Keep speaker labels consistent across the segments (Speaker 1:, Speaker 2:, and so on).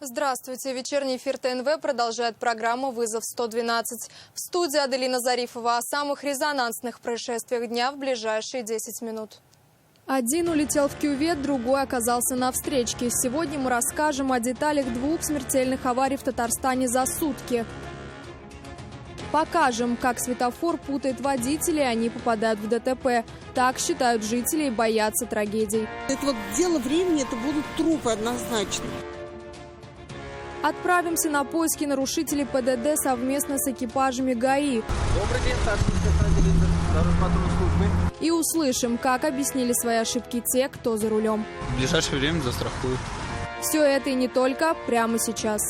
Speaker 1: Здравствуйте. Вечерний эфир ТНВ продолжает программу «Вызов-112». В студии Аделина Зарифова о самых резонансных происшествиях дня в ближайшие 10 минут. Один улетел в кювет, другой оказался на встречке. Сегодня мы расскажем о деталях двух смертельных аварий в Татарстане за сутки. Покажем, как светофор путает водителей, и они попадают в ДТП. Так считают жители и боятся трагедий.
Speaker 2: Это вот дело времени, это будут трупы однозначно.
Speaker 1: Отправимся на поиски нарушителей ПДД совместно с экипажами ГАИ.
Speaker 3: Добрый день, старший инспектор дорожно-патрульной службы.
Speaker 1: И услышим, как объяснили свои ошибки те, кто за рулем.
Speaker 3: В ближайшее время застрахую.
Speaker 1: Все это и не только прямо сейчас.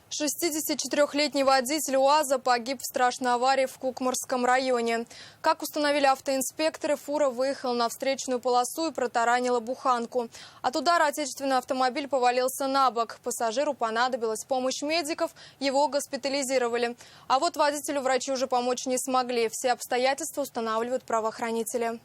Speaker 1: 64-летний водитель УАЗа погиб в страшной аварии в Кукмурском районе. Как установили автоинспекторы, фура выехала на встречную полосу и протаранила буханку. От удара отечественный автомобиль повалился на бок. Пассажиру понадобилась помощь медиков, его госпитализировали. А вот водителю врачи уже помочь не смогли. Все обстоятельства устанавливают правоохранители.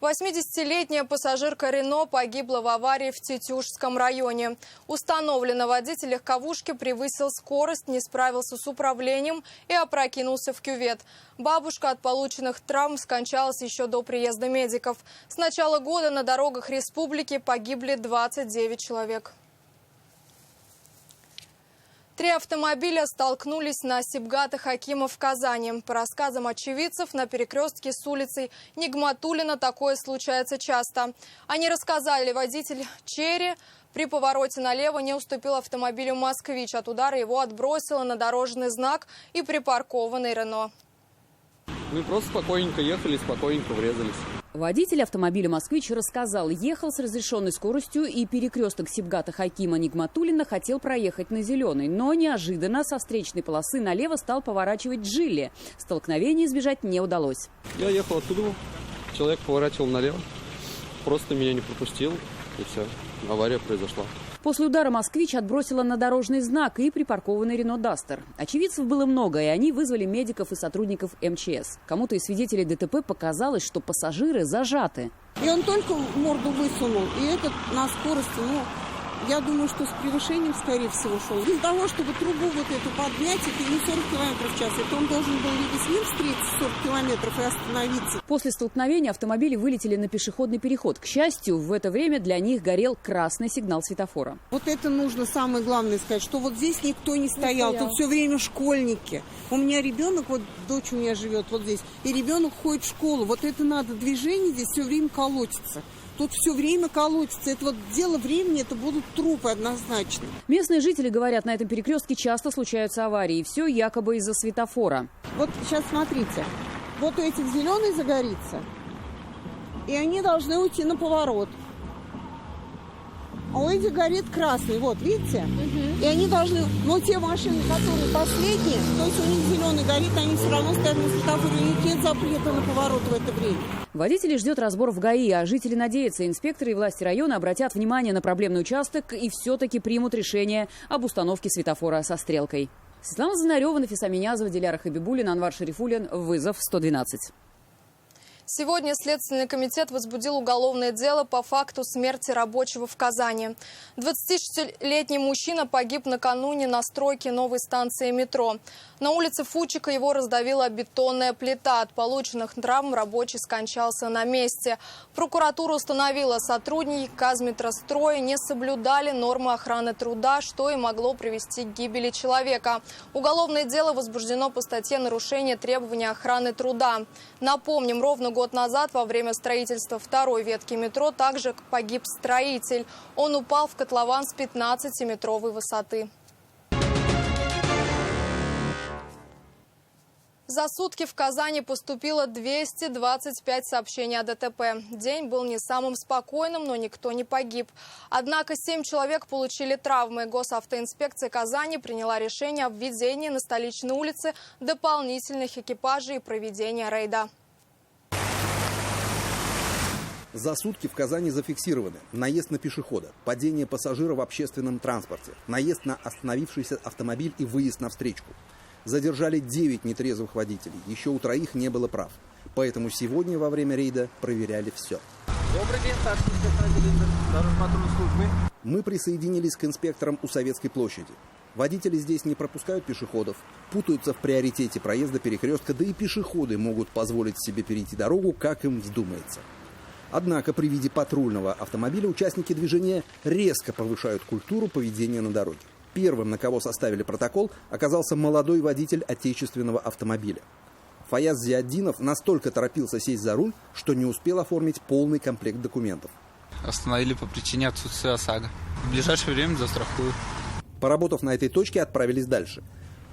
Speaker 1: 80-летняя пассажирка Рено погибла в аварии в Тетюшском районе. Установлено, водитель легковушки превысил скорость, не справился с управлением и опрокинулся в кювет. Бабушка от полученных травм скончалась еще до приезда медиков. С начала года на дорогах республики погибли 29 человек. 3 автомобиля столкнулись на Сибгата-Хакима в Казани. По рассказам очевидцев, на перекрестке с улицей Нигматуллина такое случается часто. Они рассказали, водитель Черри при повороте налево не уступил автомобилю «Москвич». От удара его отбросило на дорожный знак и припаркованный Рено.
Speaker 4: Мы просто спокойненько ехали, спокойненько врезались.
Speaker 5: Водитель автомобиля «Москвич» рассказал, ехал с разрешенной скоростью и перекресток Сибгата-Хакима Нигматуллина хотел проехать на зеленый. Но неожиданно со встречной полосы налево стал поворачивать Джилли. Столкновения избежать не удалось.
Speaker 4: Я ехал оттуда, человек поворачивал налево, просто меня не пропустил, и все, авария произошла.
Speaker 5: После удара «Москвич» отбросила на дорожный знак и припаркованный Рено Дастер. Очевидцев было много, и они вызвали медиков и сотрудников МЧС. Кому-то из свидетелей ДТП показалось, что пассажиры зажаты.
Speaker 2: И он только морду высунул, и этот на скорости, я думаю, что с превышением, скорее всего, шел. Для того, чтобы трубу вот эту поднять, это не 40 км в час, это он должен был либо с ним встретиться 40 километров и остановиться.
Speaker 5: После столкновения автомобили вылетели на пешеходный переход. К счастью, в это время для них горел красный сигнал светофора.
Speaker 2: Вот это нужно самое главное сказать, что вот здесь никто не стоял. Тут все время школьники. У меня ребенок, вот дочь у меня живет вот здесь, и ребенок ходит в школу. Вот это надо, движение здесь все время колотится. Тут все время колотится. Это вот дело времени, это будут трупы однозначно.
Speaker 5: Местные жители говорят, на этом перекрестке часто случаются аварии. И все якобы из-за светофора.
Speaker 2: Вот сейчас смотрите. Вот у этих зеленый загорится. И они должны уйти на поворот. А у этих горит красный. Вот, видите? И они должны... Но те машины, которые последние, то есть у них зеленый горит, они все равно стоят на светофоре. У них нет запрета на поворот в это время.
Speaker 5: Водителей ждет разбор в ГАИ, а жители надеются, инспекторы и власти района обратят внимание на проблемный участок и все-таки примут решение об установке светофора со стрелкой. Светлана Занарева, Нафиса Минязова, Диляра Хабибуллина, Анвар Шарифуллин. Вызов-112.
Speaker 1: Сегодня Следственный комитет возбудил уголовное дело по факту смерти рабочего в Казани. 26-летний мужчина погиб накануне на стройке новой станции метро. На улице Фучика его раздавила бетонная плита. От полученных травм рабочий скончался на месте. Прокуратура установила, сотрудники Казметростроя не соблюдали нормы охраны труда, что и могло привести к гибели человека. Уголовное дело возбуждено по статье «Нарушение требований охраны труда». Напомним, ровно год назад во время строительства второй ветки метро также погиб строитель. Он упал в котлован с 15-метровой высоты. За сутки в Казани поступило 225 сообщений о ДТП. День был не самым спокойным, но никто не погиб. Однако 7 человек получили травмы. Госавтоинспекция Казани приняла решение о введении на столичной улице дополнительных экипажей и проведения рейда.
Speaker 6: За сутки в Казани зафиксированы наезд на пешехода, падение пассажира в общественном транспорте, наезд на остановившийся автомобиль и выезд на встречку. Задержали 9 нетрезвых водителей, еще у 3 не было прав. Поэтому сегодня во время рейда проверяли все.
Speaker 3: Добрый день, старший инспектор дорожно-патрульной службы.
Speaker 6: Мы присоединились к инспекторам у Советской площади. Водители здесь не пропускают пешеходов, путаются в приоритете проезда перекрестка, да и пешеходы могут позволить себе перейти дорогу, как им вздумается. Однако при виде патрульного автомобиля участники движения резко повышают культуру поведения на дороге. Первым, на кого составили протокол, оказался молодой водитель отечественного автомобиля. Фаяз Зиаддинов настолько торопился сесть за руль, что не успел оформить полный комплект документов.
Speaker 7: Остановили по причине отсутствия ОСАГО. В ближайшее время застрахую.
Speaker 6: Поработав на этой точке, отправились дальше.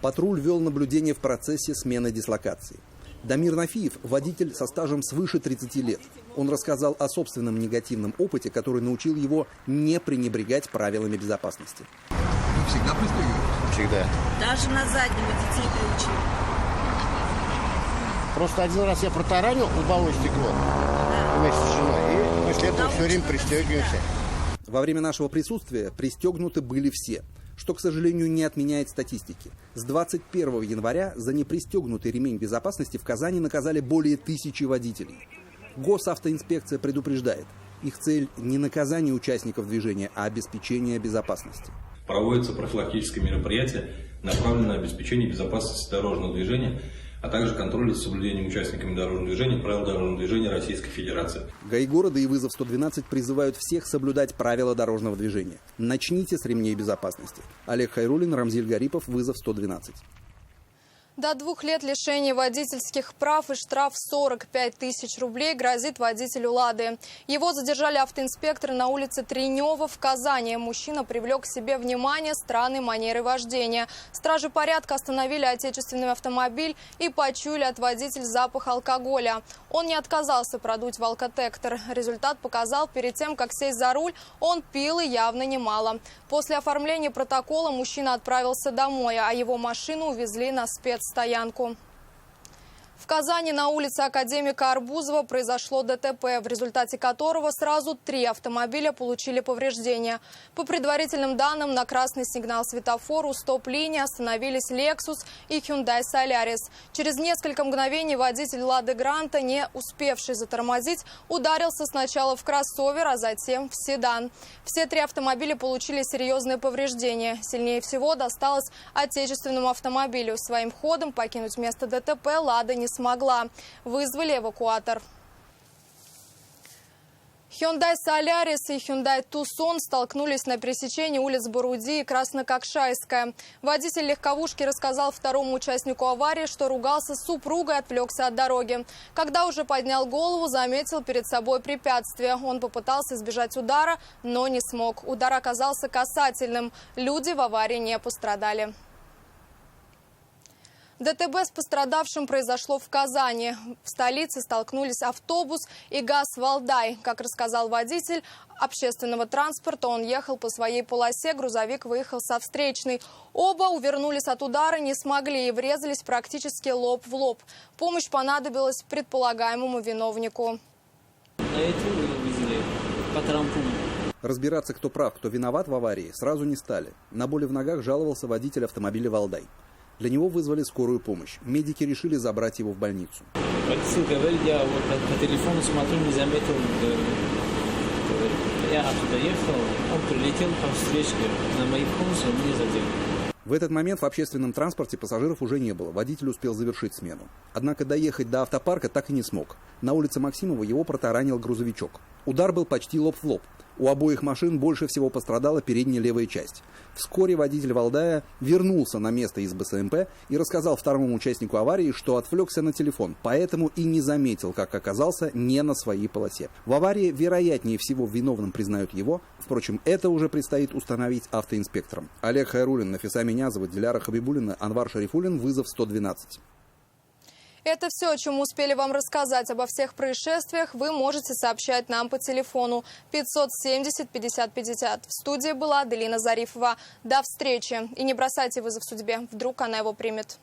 Speaker 6: Патруль вел наблюдение в процессе смены дислокации. Дамир Нафиев – водитель со стажем свыше 30 лет. Он рассказал о собственном негативном опыте, который научил его не пренебрегать правилами безопасности.
Speaker 8: Вы всегда пристегиваетесь?
Speaker 9: Всегда.
Speaker 10: Даже на заднем детей приучил.
Speaker 9: Просто один раз я протаранил лобовое стекло вместе с женой, и после этого все время пристегиваемся.
Speaker 6: Во время нашего присутствия пристегнуты были все, что, к сожалению, не отменяет статистики. С 21 января за непристегнутый ремень безопасности в Казани наказали более 1000 водителей. Госавтоинспекция предупреждает, их цель не наказание участников движения, а обеспечение безопасности.
Speaker 11: Проводятся профилактические мероприятия, направленные на обеспечение безопасности дорожного движения, а также контроль за соблюдением участниками дорожного движения правил дорожного движения Российской Федерации.
Speaker 6: ГАИ города и вызов 112 призывают всех соблюдать правила дорожного движения. Начните с ремней безопасности. Олег Хайруллин, Рамзиль Гарипов, вызов 112.
Speaker 1: До 2 лет лишения водительских прав и штраф 45 000 рублей грозит водителю «Лады». Его задержали автоинспекторы на улице Тренева в Казани. Мужчина привлек к себе внимание странной манерой вождения. Стражи порядка остановили отечественный автомобиль и почуяли от водителя запах алкоголя. Он не отказался продуть в алкотестер. Результат показал, перед тем, как сесть за руль, он пил и явно немало. После оформления протокола мужчина отправился домой, а его машину увезли на спецстоянку. В Казани на улице академика Арбузова произошло ДТП, в результате которого сразу 3 автомобиля получили повреждения. По предварительным данным, на красный сигнал светофора у стоп-линии остановились Lexus и Hyundai Solaris. Через несколько мгновений водитель Лады Гранта, не успевший затормозить, ударился сначала в кроссовер, а затем в седан. Все 3 автомобиля получили серьезные повреждения. Сильнее всего досталось отечественному автомобилю. Своим ходом покинуть место ДТП Лада не смогла. Вызвали эвакуатор. Hyundai Solaris и Hyundai Tucson столкнулись на пересечении улиц Боруди и Краснококшайская. Водитель легковушки рассказал второму участнику аварии, что ругался с супругой и отвлекся от дороги. Когда уже поднял голову, заметил перед собой препятствие. Он попытался избежать удара, но не смог. Удар оказался касательным. Люди в аварии не пострадали. ДТП с пострадавшим произошло в Казани. В столице столкнулись автобус и ГАЗ-Валдай. Как рассказал водитель общественного транспорта, он ехал по своей полосе, грузовик выехал со встречной. Оба увернулись от удара, не смогли и врезались практически лоб в лоб. Помощь понадобилась предполагаемому виновнику.
Speaker 6: Разбираться, кто прав, кто виноват в аварии, сразу не стали. На боли в ногах жаловался водитель автомобиля «Валдай». Для него вызвали скорую помощь. Медики решили забрать его в больницу.
Speaker 12: Я вот по телефону смотрю, не заметил. Я оттуда ехал, он прилетел по встречке на моей полосе, он не задел.
Speaker 6: В этот момент в общественном транспорте пассажиров уже не было. Водитель успел завершить смену. Однако доехать до автопарка так и не смог. На улице Максимова его протаранил грузовичок. Удар был почти лоб в лоб. У обоих машин больше всего пострадала передняя левая часть. Вскоре водитель «Валдая» вернулся на место из БСМП и рассказал второму участнику аварии, что отвлекся на телефон, поэтому и не заметил, как оказался не на своей полосе. В аварии, вероятнее всего, виновным признают его. Впрочем, это уже предстоит установить автоинспекторам. Олег Хайруллин, Нафиса Минязова, Диляра Хабибуллина, Анвар Шарифуллин, вызов 112.
Speaker 1: Это все, о чем мы успели вам рассказать. Обо всех происшествиях вы можете сообщать нам по телефону 570 50 50. В студии была Аделина Зарифова. До встречи. И не бросайте вызов судьбе. Вдруг она его примет.